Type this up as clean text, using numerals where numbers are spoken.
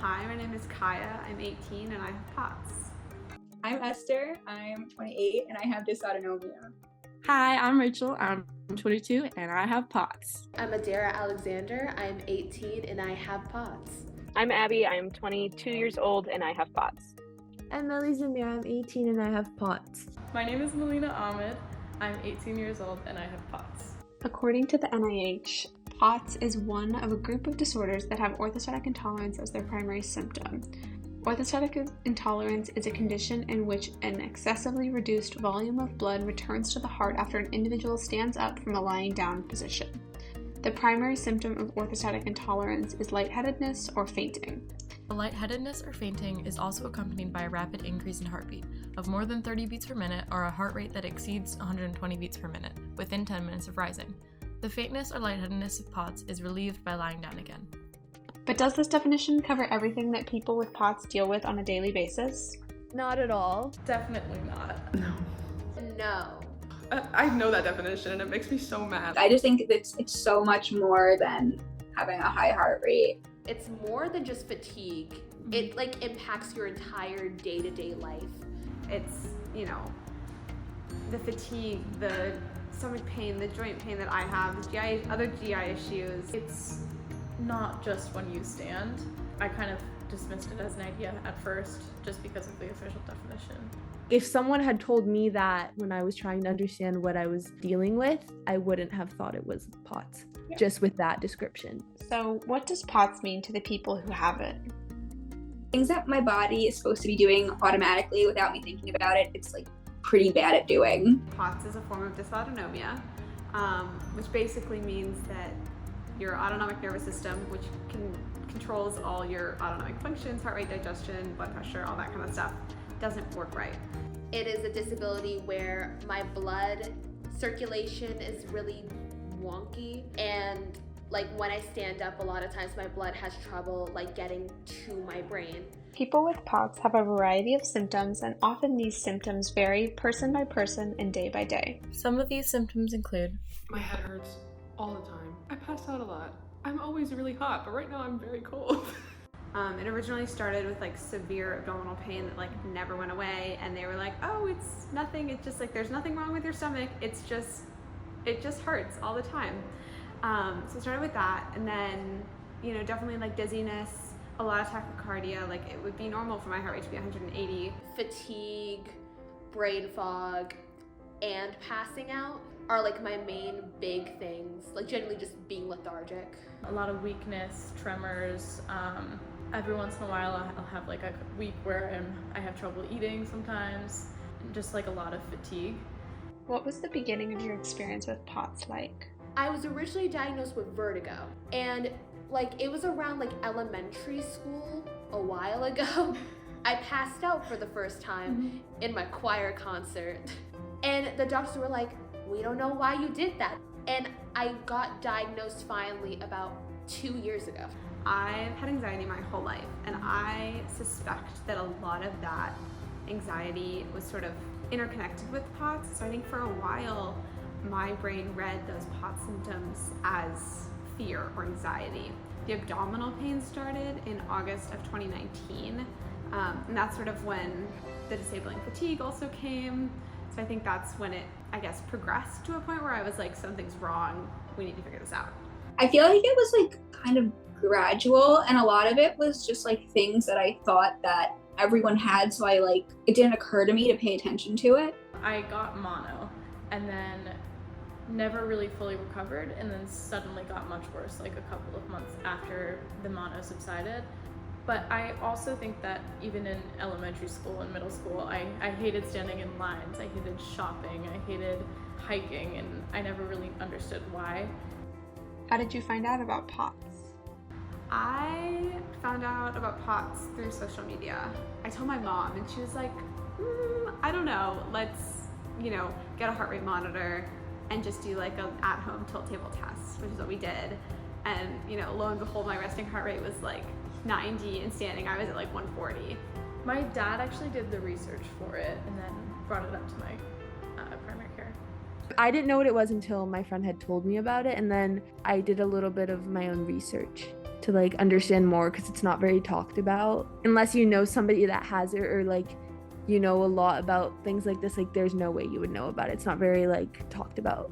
Hi, my name is Kaya. I'm 18 and I have POTS. I'm Esther. I'm 28 and I have dysautonomia. Hi, I'm Rachel. I'm 22 and I have POTS. I'm Adara Alexander. I'm 18 and I have POTS. I'm Abby. I'm 22 years old and I have POTS. I'm Melly Zamir. I'm 18 and I have POTS. My name is Melina Ahmed. I'm 18 years old and I have POTS. According to the NIH, POTS is one of a group of disorders that have orthostatic intolerance as their primary symptom. Orthostatic intolerance is a condition in which an excessively reduced volume of blood returns to the heart after an individual stands up from a lying down position. The primary symptom of orthostatic intolerance is lightheadedness or fainting. Lightheadedness or fainting is also accompanied by a rapid increase in heartbeat of more than 30 beats per minute or a heart rate that exceeds 120 beats per minute within 10 minutes of rising. The faintness or lightheadedness of POTS is relieved by lying down again. But does this definition cover everything that people with POTS deal with on a daily basis? Not at all. Definitely not. No. I know that definition and it makes me so mad. I just think it's so much more than having a high heart rate. It's more than just fatigue. It impacts your entire day-to-day life. It's, the fatigue, the stomach pain, the joint pain that I have, the other GI issues. It's not just when you stand. I kind of dismissed it as an idea at first just because of the official definition. If someone had told me that when I was trying to understand what I was dealing with, I wouldn't have thought it was POTS, just with that description. So what does POTS mean to the people who have it? Things that my body is supposed to be doing automatically without me thinking about it, it's pretty bad at doing. POTS is a form of dysautonomia, which basically means that your autonomic nervous system, which controls all your autonomic functions, heart rate, digestion, blood pressure, all that kind of stuff, doesn't work right. It is a disability where my blood circulation is really wonky, and when I stand up, a lot of times my blood has trouble getting to my brain. People with POTS have a variety of symptoms, and often these symptoms vary person by person and day by day. Some of these symptoms include my head hurts all the time. I pass out a lot. I'm always really hot, but right now I'm very cold. It originally started with severe abdominal pain that never went away, and they were like, oh, it's nothing, it's just there's nothing wrong with your stomach, it just hurts all the time. So it started with that, and then definitely dizziness, a lot of tachycardia. It would be normal for my heart rate to be 180. Fatigue, brain fog, and passing out are my main big things, generally just being lethargic. A lot of weakness, tremors. Every once in a while I'll have a week where I have trouble eating sometimes, just a lot of fatigue. What was the beginning of your experience with POTS like? I was originally diagnosed with vertigo, and it was around elementary school a while ago. I passed out for the first time in my choir concert, and the doctors were like, we don't know why you did that. And I got diagnosed finally about 2 years ago. I've had anxiety my whole life, and I suspect that a lot of that anxiety was sort of interconnected with POTS. So I think for a while, my brain read those POTS symptoms as fear or anxiety. The abdominal pain started in August of 2019, and that's sort of when the disabling fatigue also came. So I think that's when it, progressed to a point where I was like, something's wrong, we need to figure this out. I feel like it was kind of gradual, and a lot of it was just things that I thought that everyone had, so it didn't occur to me to pay attention to it. I got mono and then never really fully recovered, and then suddenly got much worse a couple of months after the mono subsided. But I also think that even in elementary school and middle school, I hated standing in lines, I hated shopping, I hated hiking, and I never really understood why. How did you find out about POTS? I found out about POTS through social media. I told my mom, and she was like, I don't know, let's, get a heart rate monitor and just do an at-home tilt table test, which is what we did. And, lo and behold, my resting heart rate was 90, and standing I was at 140. My dad actually did the research for it and then brought it up to my primary care. I didn't know what it was until my friend had told me about it, and then I did a little bit of my own research to like understand more, because it's not very talked about unless you know somebody that has it, or like you know a lot about things like this. Like there's no way you would know about it. It's not very like talked about.